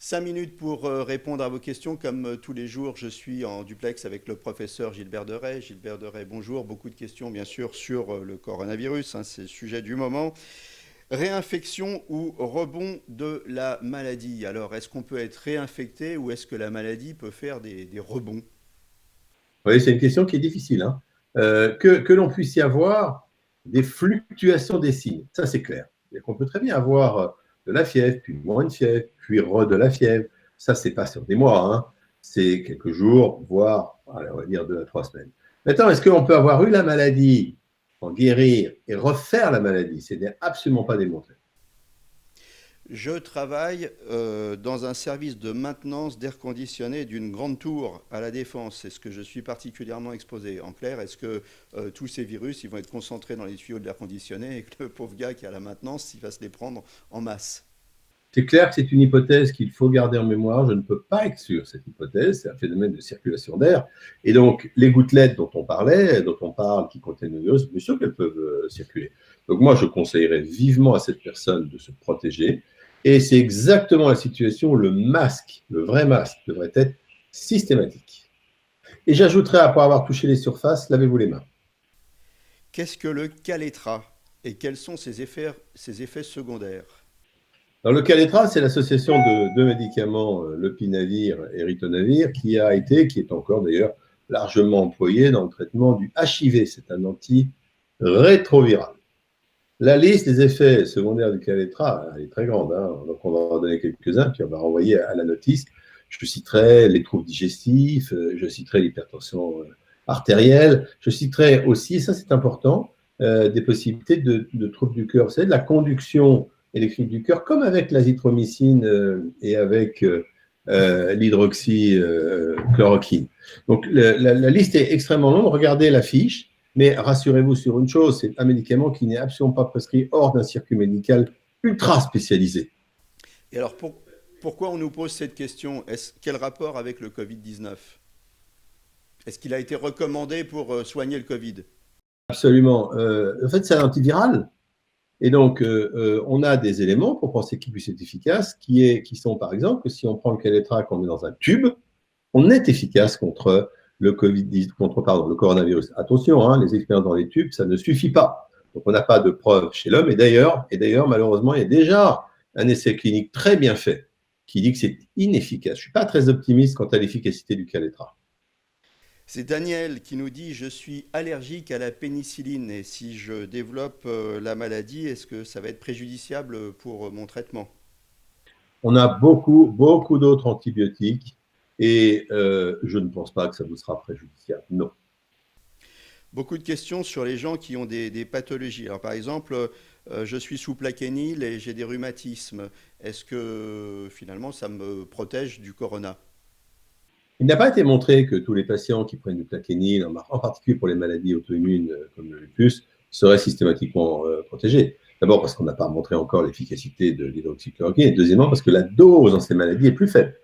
5 minutes pour répondre à vos questions. Comme tous les jours, je suis en duplex avec le professeur Gilbert Deray. Gilbert Deray, bonjour. Beaucoup de questions, bien sûr, sur le coronavirus, hein, c'est le sujet du moment. Réinfection ou rebond de la maladie. Alors, est-ce qu'on peut être réinfecté ou est-ce que la maladie peut faire des rebonds? Oui, c'est une question qui est difficile, hein. Que l'on puisse y avoir des fluctuations des signes, ça c'est clair. Et qu'on peut très bien avoir de la fièvre, puis moins de fièvre, puis de la fièvre. Ça, c'est pas sur des mois, hein. C'est quelques jours, voire, allez, on va dire 2 à 3 semaines. Maintenant, est-ce qu'on peut avoir eu la maladie, en guérir et refaire la maladie? Ce n'est absolument pas démontré. Je travaille dans un service de maintenance d'air conditionné d'une grande tour à la Défense. Est-ce que je suis particulièrement exposé? En clair, est-ce que tous ces virus ils vont être concentrés dans les tuyaux de l'air conditionné et que le pauvre gars qui a la maintenance, il va se les prendre en masse? C'est clair que c'est une hypothèse qu'il faut garder en mémoire. Je ne peux pas exclure cette hypothèse. C'est un phénomène de circulation d'air. Et donc, les gouttelettes dont on parlait, dont on parle, qui contiennent le virus, bien sûr qu'elles peuvent circuler. Donc, moi, je conseillerais vivement à cette personne de se protéger. Et c'est exactement la situation où le masque, le vrai masque, devrait être systématique. Et j'ajouterais, après avoir touché les surfaces, lavez-vous les mains. Qu'est-ce que le calétra et quels sont ses effets secondaires? Alors, le Caletra, c'est l'association de deux médicaments, lopinavir et ritonavir, qui est encore d'ailleurs largement employé dans le traitement du HIV. C'est un antirétroviral. La liste des effets secondaires du Caletra, elle est très grande, hein. Donc on va en donner quelques-uns, puis on va renvoyer à la notice. Je citerai les troubles digestifs, je citerai l'hypertension artérielle, je citerai aussi, et ça c'est important, des possibilités de troubles du cœur. Vous savez, de la conduction électrique du cœur, comme avec l'azithromycine et avec l'hydroxychloroquine. Donc la liste est extrêmement longue. Regardez la fiche. Mais rassurez-vous sur une chose, c'est un médicament qui n'est absolument pas prescrit hors d'un circuit médical ultra spécialisé. Et alors, pourquoi on nous pose cette question? Quel rapport avec le Covid-19? Est-ce qu'il a été recommandé pour soigner le Covid? Absolument. En fait, c'est un antiviral. Et donc, on a des éléments pour penser qu'il puisse être efficace, qui sont par exemple que si on prend le Kaletra, qu'on met dans un tube, on est efficace contre le Covid, pardon, le coronavirus. Attention, hein, les expériences dans les tubes, ça ne suffit pas. Donc, on n'a pas de preuves chez l'homme. Et d'ailleurs, malheureusement, il y a déjà un essai clinique très bien fait qui dit que c'est inefficace. Je ne suis pas très optimiste quant à l'efficacité du Kaletra. C'est Daniel qui nous dit: Je suis allergique à la pénicilline et si je développe la maladie, est-ce que ça va être préjudiciable pour mon traitement? On a beaucoup, beaucoup d'autres antibiotiques et je ne pense pas que ça vous sera préjudiciable. Non. Beaucoup de questions sur les gens qui ont des pathologies. Alors, par exemple, je suis sous plaquenil et j'ai des rhumatismes. Est-ce que finalement ça me protège du corona? Il n'a pas été montré que tous les patients qui prennent du plaquenil, en particulier pour les maladies auto-immunes comme le lupus, seraient systématiquement protégés. D'abord parce qu'on n'a pas montré encore l'efficacité de l'hydroxychloroquine, et deuxièmement parce que la dose dans ces maladies est plus faible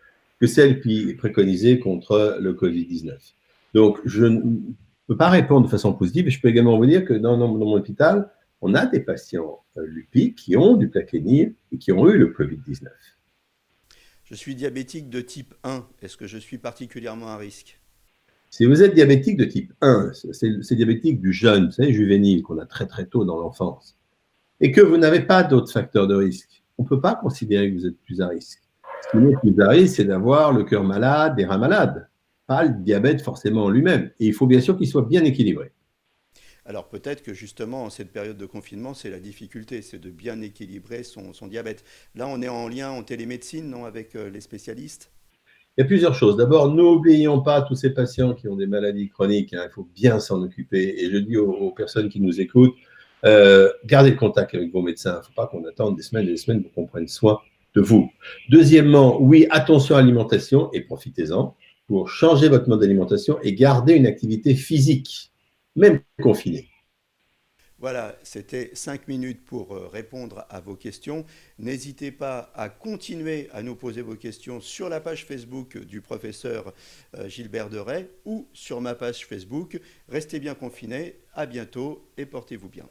que celle qui est préconisée contre le Covid-19. Donc, je ne peux pas répondre de façon positive, et je peux également vous dire que dans mon hôpital, on a des patients lupiques qui ont du plaquenil et qui ont eu le Covid-19. Je suis diabétique de type 1. Est-ce que je suis particulièrement à risque? Si vous êtes diabétique de type 1, c'est diabétique du jeune, vous savez, juvénile, qu'on a très très tôt dans l'enfance, et que vous n'avez pas d'autres facteurs de risque, on ne peut pas considérer que vous êtes plus à risque. Ce qui est plus à risque, c'est d'avoir le cœur malade, des reins malades, pas le diabète forcément en lui-même. Et il faut bien sûr qu'il soit bien équilibré. Alors peut-être que justement, en cette période de confinement, c'est la difficulté, c'est de bien équilibrer son diabète. Là, on est en lien en télémédecine, non, avec les spécialistes? Il y a plusieurs choses. D'abord, n'oublions pas tous ces patients qui ont des maladies chroniques, hein, il faut bien s'en occuper. Et je dis aux personnes qui nous écoutent, gardez le contact avec vos médecins. Il ne faut pas qu'on attende des semaines et des semaines pour qu'on prenne soin de vous. Deuxièmement, oui, attention à l'alimentation et profitez-en pour changer votre mode d'alimentation et garder une activité physique, même confinée. Voilà, c'était 5 minutes pour répondre à vos questions. N'hésitez pas à continuer à nous poser vos questions sur la page Facebook du professeur Gilbert Deray ou sur ma page Facebook. Restez bien confinés, à bientôt et portez-vous bien.